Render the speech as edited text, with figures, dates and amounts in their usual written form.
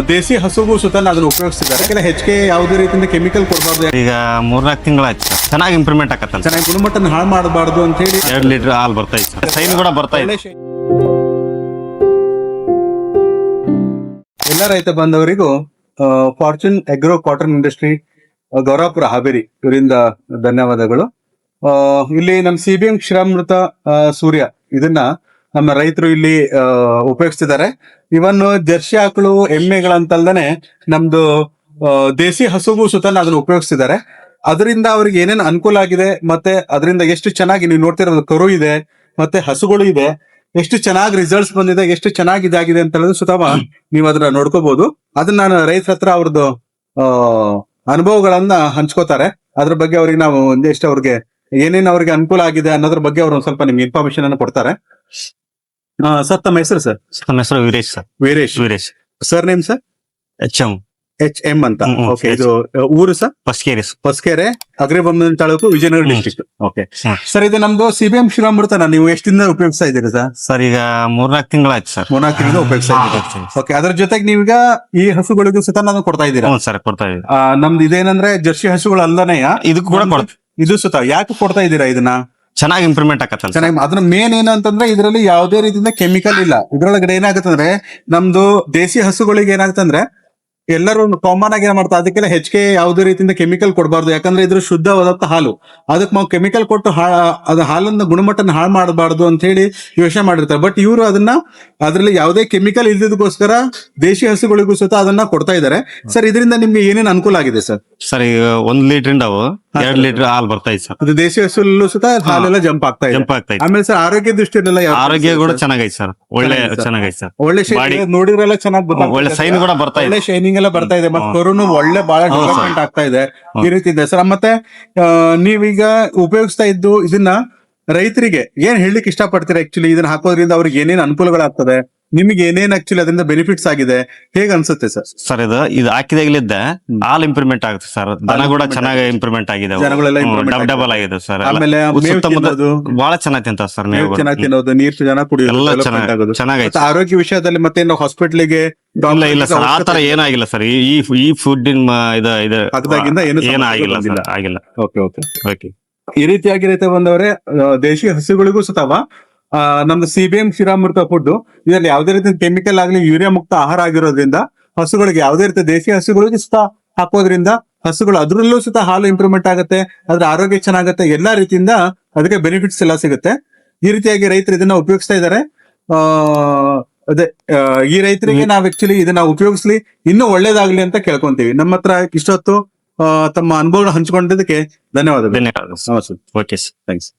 ದೇಸಿ ಹಸುಗೂ ಸುತ್ತ ಅದನ್ನ ಉಪಯೋಗಿಸ್ತಿದ್ದಾರೆ. ಯಾಕಂದ್ರೆ ಹೆಚ್ಚಿಗೆ ಯಾವುದೇ ರೀತಿಯಿಂದ ಕೆಮಿಕಲ್ ಕೊಡಬಾರ್ದು. ಈಗ 3-4 ತಿಂಗಳಾಯ್ತು ಸರ್, ಚೆನ್ನಾಗಿ ಇಂಪ್ರೂವ್ಮೆಂಟ್ ಆಗತ್ತಲ್ಲ, ಚೆನ್ನಾಗಿ ಗುಣಮಟ್ಟನ ಹಾಳು ಮಾಡಬಾರ್ದು ಅಂತ ಹೇಳಿ 2 ಲೀಟರ್ ಹಾಲು ಬರ್ತೈತೆ ಸರ್. ಸೈನ್ ಕೂಡ ಬರ್ತಾಯಿದೆ. ಎಲ್ಲ ರೈತ ಬಾಂಧವರಿಗೂ Fortune agro cotton industry Gaurapura Haveri ಇವರಿಂದ ಧನ್ಯವಾದಗಳು. ಇಲ್ಲಿ ನಮ್ಮ CBM ಕ್ಷೀರಾಮೃತ ಸೂರ್ಯ ಇದನ್ನ ನಮ್ಮ ರೈತರು ಇಲ್ಲಿ ಉಪಯೋಗಿಸ್ತಿದ್ದಾರೆ. ಇವನ್ ಜರ್ಸಿ ಆಕಳು ಎಮ್ಮೆಗಳಂತಲ್ದೇನೆ ನಮ್ದು ದೇಸಿ ಹಸುಗೂ ಸುತ್ತ ಅದನ್ನ ಉಪಯೋಗಿಸ್ತಿದ್ದಾರೆ. ಅದರಿಂದ ಅವ್ರಿಗೆ ಏನೇನು ಅನುಕೂಲ ಆಗಿದೆ, ಮತ್ತೆ ಅದರಿಂದ ಎಷ್ಟು ಚೆನ್ನಾಗಿ ನೀವು ನೋಡ್ತಿರೋದು ಕರು ಇದೆ, ಮತ್ತೆ ಹಸುಗಳು ಇದೆ, ಎಷ್ಟು ಚೆನ್ನಾಗಿ ರಿಸಲ್ಟ್ಸ್ ಬಂದಿದೆ, ಎಷ್ಟು ಚೆನ್ನಾಗಿ ಇದಾಗಿದೆ ಅಂತ ಹೇಳೋದು ಸುತಮ ನೀವು ಅದನ್ನ ನೋಡ್ಕೋಬಹುದು. ಅದನ್ನ ನಾನು ರೈತರ ಹತ್ರ ಅವ್ರದ್ದು ಅನುಭವಗಳನ್ನ ಹಂಚ್ಕೋತಾರೆ. ಅದ್ರ ಬಗ್ಗೆ ಅವ್ರಿಗೆ ನಾವು ಒಂದಿಷ್ಟು ಅವ್ರಿಗೆ ಏನೇನು ಅವ್ರಿಗೆ ಅನುಕೂಲ ಆಗಿದೆ ಅನ್ನೋದ್ರ ಬಗ್ಗೆ ಅವ್ರು ಒಂದ್ ಸ್ವಲ್ಪ ನಿಮ್ಗೆ ಇನ್ಫಾರ್ಮೇಶನ್ ಅನ್ನು ಕೊಡ್ತಾರೆ. ಸರ್ ತಮ್ಮ ಹೆಸರು? ಸರ್ ನಮ್ಮ ಹೆಸರು Veeresh sir. Veeresh sir name sir? HM ಅಂತ. ಓಕೆ, ಇದು ಊರು ಸರ್? ಪಸ್ಕೆರೆ ಅಗ್ರಿಬೊಮ್ಮನ taluk, Vijayanagara district. Okay sir, ಇದು ನಮ್ದು CBM ಕ್ಷೀರಾಮೃತನ ನೀವು ಎಷ್ಟಿಂದ ಉಪಯೋಗಿಸ್ತಾ ಇದ್ದೀರಾ ಸರ್? ಸರ್ ಈಗ 3-4 ತಿಂಗಳಾಯ್ತು ಸರ್. 3-4 ತಿಂಗಳಿಂದ ಉಪಯೋಗಿಸ್ತಾ ಇದ್ದೀರಾ. ಓಕೆ, ಅದ್ರ ಜೊತೆಗೆ ನೀವೀಗ ಈ ಹಸುಗಳಿಗೂ ಸತ ನಾನು ಕೊಡ್ತಾ ಇದ್ದೀರಾ? ಸರ್ ಕೊಡ್ತಾ ಇದ್ದೀವಿ. ನಮ್ದು ಇದೇನಂದ್ರೆ ಜರ್ಸಿ ಹಸುಗಳು ಅಲ್ಲನೇ ಇದಕ್ಕೂ ಕೂಡ ಕೊಡ್ತೀವಿ. ಇದು ಸುತ ಯಾಕೆ ಕೊಡ್ತಾ ಇದ್ದೀರಾ ಇದನ್ನ? ಚೆನ್ನಾಗಿ ಇಂಪ್ರೂವ್ಮೆಂಟ್ ಆಗತ್ತಲ್ಲ. ಚೆನ್ನಾಗಿ. ಅದ್ರ ಮೇನ್ ಏನಂತಂದ್ರೆ ಇದರಲ್ಲಿ ಯಾವುದೇ ರೀತಿಯಿಂದ ಕೆಮಿಕಲ್ ಇಲ್ಲ. ಇದ್ರೊಳಗಡೆ ಏನಾಗುತ್ತಂದ್ರೆ ನಮ್ದು ದೇಸಿ ಹಸುಗಳಿಗೆ ಏನಾಗುತ್ತಂದ್ರೆ ಎಲ್ಲರೂ ಕಾಮನ್ ಆಗಿ ಏನ್ ಮಾಡ್ತಾರೆ, ಅದಕ್ಕೆಲ್ಲ ಹೆಚ್ಚಿಗೆ ಯಾವುದೇ ರೀತಿಯಿಂದ ಕೆಮಿಕಲ್ ಕೊಡಬಾರ್ದು. ಯಾಕಂದ್ರೆ ಇದ್ರ ಶುದ್ಧವಾದಂತ ಹಾಲು, ಅದಕ್ಕೆ ನಾವು ಕೆಮಿಕಲ್ ಕೊಟ್ಟು ಅದು ಹಾಲನ್ನ ಗುಣಮಟ್ಟನ ಹಾಳು ಮಾಡಬಾರ್ದು ಅಂತ ಹೇಳಿ ಯೋಚನೆ ಮಾಡಿರ್ತಾರೆ. ಬಟ್ ಇವರು ಅದನ್ನ ಅದ್ರಲ್ಲಿ ಯಾವುದೇ ಕೆಮಿಕಲ್ ಇಲ್ದಿದ್ದಕ್ಕೋಸ್ಕರ ದೇಶಿ ಹಸುಗಳಿಗೂ ಸಹ ಅದನ್ನ ಕೊಡ್ತಾ ಇದ್ದಾರೆ. ಸರ್, ಇದರಿಂದ ನಿಮ್ಗೆ ಏನೇನು ಅನುಕೂಲ ಆಗಿದೆ ಸರ್? ಸರ್ ಈಗ 1 ಲೀಟರ್ 2 ಲೀಟರ್ ಹಾಲು ಬರ್ತಾಯಿದೆ ಸರ್. ಅದು ದೇಶಿ ಹಸುಲ್ಲೂ ಸಹ ಹಾಲೆಲ್ಲ ಜಂಪ್ ಆಗ್ತಾ ಇದೆ. ಆಮೇಲೆ ಸರ್ ಆರೋಗ್ಯ ದೃಷ್ಟಿಯಲ್ಲೆಲ್ಲ ಆರೋಗ್ಯ ಕೂಡ ಚೆನ್ನಾಗೈತೆ ಸರ್. ಒಳ್ಳೆ ಚೆನ್ನಾಗೈತೆ ಸರ್. ಒಳ್ಳೆ ನೋಡಿದ್ರೆಲ್ಲ ಚೆನ್ನಾಗಿ ಒಳ್ಳೆ ಸೈನ್ ಕೂಡ ಬರ್ತಾ ಇದೆ. ಒಳ್ಳೆ ಶೈನಿಂಗ್ ಎಲ್ಲ ಬರ್ತಾ ಇದೆ. ಮತ್ತೆ ಕರುನು ಒಳ್ಳೆ ಬಹಳ ಡೆವಲಪ್ಮೆಂಟ್ ಆಗ್ತಾ ಇದೆ. ಈ ರೀತಿ ಇದೆ ಸರ್. ಮತ್ತೆ ನೀವೀಗ ಉಪಯೋಗಿಸ್ತಾ ಇದ್ದು ಇದನ್ನ ರೈತರಿಗೆ ಏನ್ ಹೇಳಲಿಕ್ಕೆ ಇಷ್ಟಪಡ್ತೀರಾ? ಆಕ್ಚುಲಿ ಇದನ್ನ ಹಾಕೋದ್ರಿಂದ ಅವ್ರಿಗೆ ಏನೇನ್ ಅನುಕೂಲಗಳಾಗ್ತದೆ, ನಿಮಗೆ ಏನೇನ್ ಆಕ್ಚುಲಿ ಅದರಿಂದ ಬೆನಿಫಿಟ್ಸ್ ಆಗಿದೆ, ಹೇಗ್ ಅನ್ಸುತ್ತೆ ಸರ್? ಸರ್ ಇದು ಹಾಕಿದಾಗಲಿದ್ದ ಹಾಲ್ ಇಂಪ್ರೂವ್ಮೆಂಟ್ ಆಗುತ್ತೆ ಸರ್. ದನ ಕೂಡ ಚೆನ್ನಾಗಿ ಇಂಪ್ರೂವ್ಮೆಂಟ್ ಆಗಿದೆ, ಡಬಲ್ ಆಗಿದೆ ಸರ್. ಆಮೇಲೆ ಬಹಳ ಚೆನ್ನಾಗಿ ತಿಂತ ಸರ್. ನೀವು ಚೆನ್ನಾಗಿ ತಿನ್ನೋದು, ನೀರು ಚೆನ್ನಾಗಿ ಕುಡಿಯೋದು ಚೆನ್ನಾಗಿ. ಆರೋಗ್ಯ ವಿಷಯದಲ್ಲಿ ಮತ್ತೆ ನಾವು ಹಾಸ್ಪಿಟ್ಲಿಗೆ ಇಲ್ಲ ಸರ್, ಆ ತರ ಏನಾಗಿಲ್ಲ ಸರ್. ಈ ಫುಡ್ ಹಾಕಿದಾಗಿಂದ ಆಗಿಲ್ಲ. ಓಕೆ. ಈ ರೀತಿಯಾಗಿ ರೈತ ಬಂದವರೇ, ದೇಶಿ ಹಸುಗಳಿಗೂ ಸತವ ನಮ್ದು CBM ಕ್ಷೀರಾಮೃತ ಫುಡ್ ಇದರಲ್ಲಿ ಯಾವುದೇ ರೀತಿ ಕೆಮಿಕಲ್ ಆಗಲಿ ಯೂರಿಯಾ ಮುಕ್ತ ಆಹಾರ ಆಗಿರೋದ್ರಿಂದ ಹಸುಗಳಿಗೆ ಯಾವುದೇ ರೀತಿ ದೇಶಿ ಹಸುಗಳಿಗೆ ಸುತ್ತ ಹಾಕೋದ್ರಿಂದ ಹಸುಗಳು ಅದ್ರಲ್ಲೂ ಸುತ್ತ ಹಾಲು ಇಂಪ್ರೂವ್ಮೆಂಟ್ ಆಗುತ್ತೆ, ಅದ್ರ ಆರೋಗ್ಯ ಚೆನ್ನಾಗುತ್ತೆ, ಎಲ್ಲಾ ರೀತಿಯಿಂದ ಅದಕ್ಕೆ ಬೆನಿಫಿಟ್ಸ್ ಎಲ್ಲ ಸಿಗುತ್ತೆ. ಈ ರೀತಿಯಾಗಿ ರೈತರು ಇದನ್ನ ಉಪಯೋಗಿಸ್ತಾ ಇದ್ದಾರೆ. ಅದೇ ಈ ರೈತರಿಗೆ ನಾವ್ ಆಕ್ಚುಲಿ ಇದನ್ನ ಉಪಯೋಗಿಸ್ಲಿ, ಇನ್ನೂ ಒಳ್ಳೇದಾಗ್ಲಿ ಅಂತ ಕೇಳ್ಕೊಂತೀವಿ. ನಮ್ಮ ಹತ್ರ ಇಷ್ಟೊತ್ತು ತಮ್ಮ ಅನುಭವ ಹಂಚಿಕೊಂಡಿದ್ದಕ್ಕೆ ಧನ್ಯವಾದಗಳು. Okay sir, thanks.